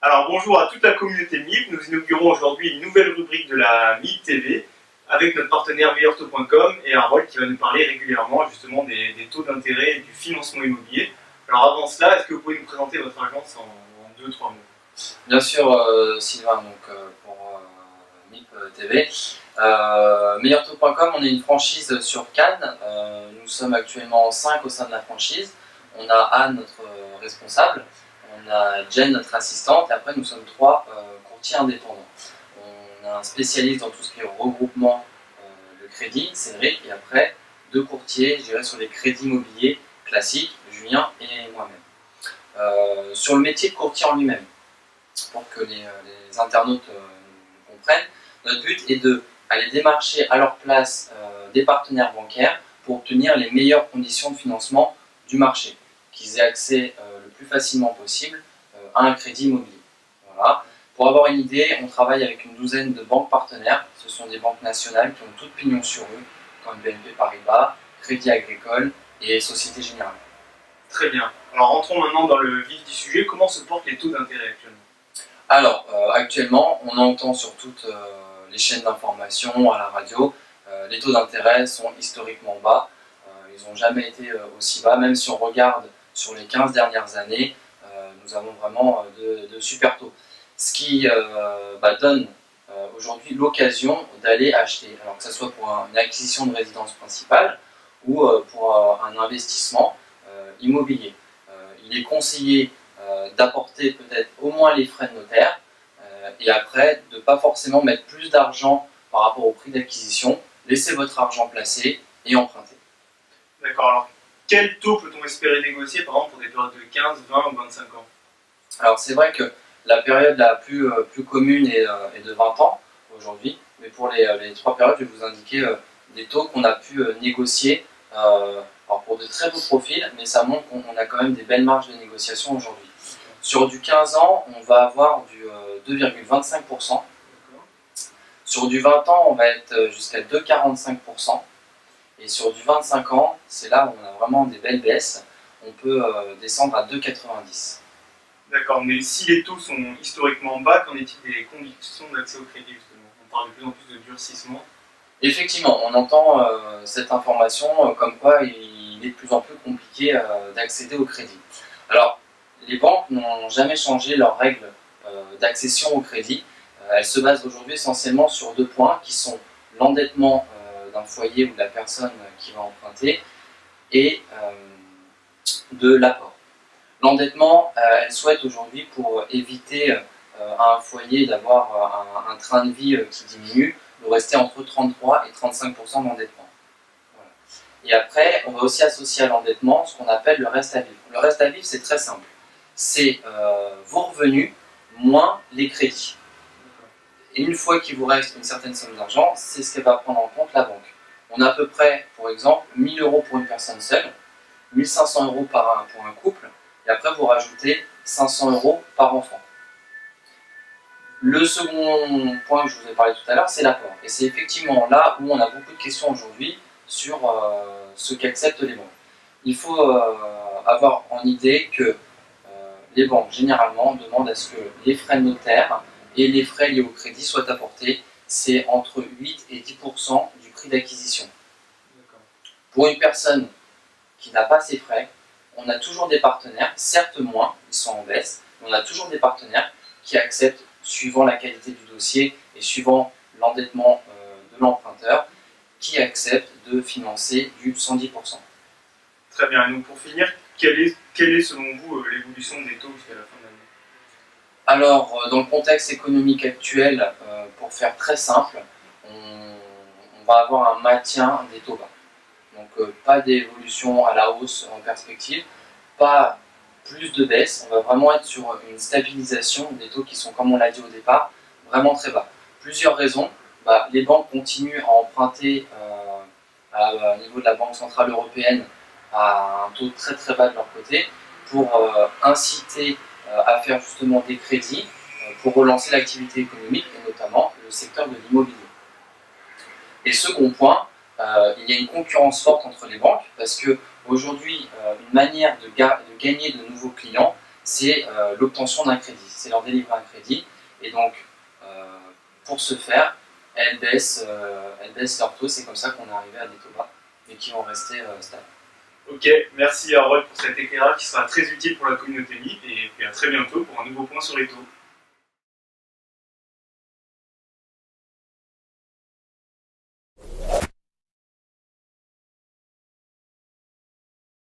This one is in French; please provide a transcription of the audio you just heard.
Alors bonjour à toute la communauté MIP, nous inaugurons aujourd'hui une nouvelle rubrique de la MIP TV avec notre partenaire meilleurtaux.com et Harold qui va nous parler régulièrement justement des taux d'intérêt et du financement immobilier. Alors avant cela, est-ce que vous pouvez nous présenter votre agence en 2-3 mots? Bien sûr, Sylvain, pour MIP TV. Meilleurtaux.com, on est une franchise sur Cannes. Nous sommes actuellement 5 au sein de la franchise. On a Anne, notre responsable. On a Jen, notre assistante. Et après, nous sommes 3 courtiers indépendants. On a un spécialiste dans tout ce qui est regroupement de crédit, Cédric. Et après, 2 courtiers, je dirais, sur les crédits immobiliers classiques, Julien et moi-même. Sur le métier de courtier en lui-même, pour que les internautes comprennent, notre but est d'aller démarcher à leur place des partenaires bancaires pour obtenir les meilleures conditions de financement du marché, qu'ils aient accès le plus facilement possible à un crédit immobilier. Voilà. Pour avoir une idée, on travaille avec une douzaine de banques partenaires. Ce sont des banques nationales qui ont toutes pignon sur eux, comme BNP Paribas, Crédit Agricole et Société Générale. Très bien. Alors rentrons maintenant dans le vif du sujet. Comment se portent les taux d'intérêt actuellement? Alors, actuellement, on entend sur toutes les chaînes d'information, à la radio, les taux d'intérêt sont historiquement bas. Ils n'ont jamais été aussi bas, même si on regarde sur les 15 dernières années, nous avons vraiment de super taux. Ce qui donne aujourd'hui l'occasion d'aller acheter, alors que ce soit pour une acquisition de résidence principale ou pour un investissement immobilier. Il est conseillé d'apporter peut-être au moins les frais de notaire et après de ne pas forcément mettre plus d'argent par rapport au prix d'acquisition, laissez votre argent placé et emprunter. D'accord, alors quel taux peut-on espérer négocier par exemple pour des périodes de 15, 20 ou 25 ans? Alors c'est vrai que la période la plus commune est de 20 ans aujourd'hui, mais pour les 3 périodes, je vais vous indiquer des taux qu'on a pu négocier alors pour de très beaux profils, mais ça montre qu'on a quand même des belles marges de négociation aujourd'hui. Sur du 15 ans, on va avoir du 2,25%. Sur du 20 ans, on va être jusqu'à 2,45%. Et sur du 25 ans, c'est là où on a vraiment des belles baisses. On peut descendre à 2,90. D'accord, mais si les taux sont historiquement bas, qu'en est-il des conditions d'accès au crédit justement? On parle de plus en plus de durcissement. Effectivement, on entend cette information comme quoi il est de plus en plus compliqué d'accéder au crédit. Alors, les banques n'ont jamais changé leurs règles d'accession au crédit. Elles se basent aujourd'hui essentiellement sur 2 points qui sont l'endettement d'un foyer ou de la personne qui va emprunter et de l'apport. L'endettement, elles souhaitent aujourd'hui pour éviter à un foyer d'avoir un train de vie qui diminue, de rester entre 33 et 35% d'endettement. Voilà. Et après, on va aussi associer à l'endettement ce qu'on appelle le reste à vivre. Le reste à vivre, c'est très simple. C'est vos revenus moins les crédits. Et une fois qu'il vous reste une certaine somme d'argent, c'est ce qu'elle va prendre en compte la banque. On a à peu près, pour exemple, 1000 euros pour une personne seule, 1500 euros pour un couple, et après vous rajoutez 500 euros par enfant. Le second point que je vous ai parlé tout à l'heure, c'est l'apport. Et c'est effectivement là où on a beaucoup de questions aujourd'hui sur ce qu'acceptent les banques. Il faut avoir en idée que les banques, généralement, demandent à ce que les frais de notaire et les frais liés au crédit soient apportés. C'est entre 8 et 10% du prix d'acquisition. Pour une personne qui n'a pas ces frais, on a toujours des partenaires, certes moins, ils sont en baisse, mais on a toujours des partenaires qui acceptent, suivant la qualité du dossier et suivant l'endettement de l'emprunteur, qui acceptent de financer du 110%. Très bien, et donc pour finir, quelle est selon vous l'évolution des taux jusqu'à la fin de l'année? Alors, dans le contexte économique actuel, pour faire très simple, on va avoir un maintien des taux bas. Donc pas d'évolution à la hausse en perspective, pas plus de baisse, on va vraiment être sur une stabilisation des taux qui sont, comme on l'a dit au départ, vraiment très bas. Plusieurs raisons. Les banques continuent à emprunter au niveau de la Banque Centrale Européenne à un taux très très bas de leur côté pour inciter à faire justement des crédits pour relancer l'activité économique et notamment le secteur de l'immobilier. Et second point, il y a une concurrence forte entre les banques parce que aujourd'hui, une manière de gagner de nouveaux clients, c'est l'obtention d'un crédit, c'est leur délivrer un crédit, et donc pour ce faire, elles baissent leur taux, c'est comme ça qu'on est arrivé à des taux bas, et qui vont rester stables. Ok, merci Harold pour cet éclairage qui sera très utile pour la communauté MIP, et puis à très bientôt pour un nouveau point sur les taux.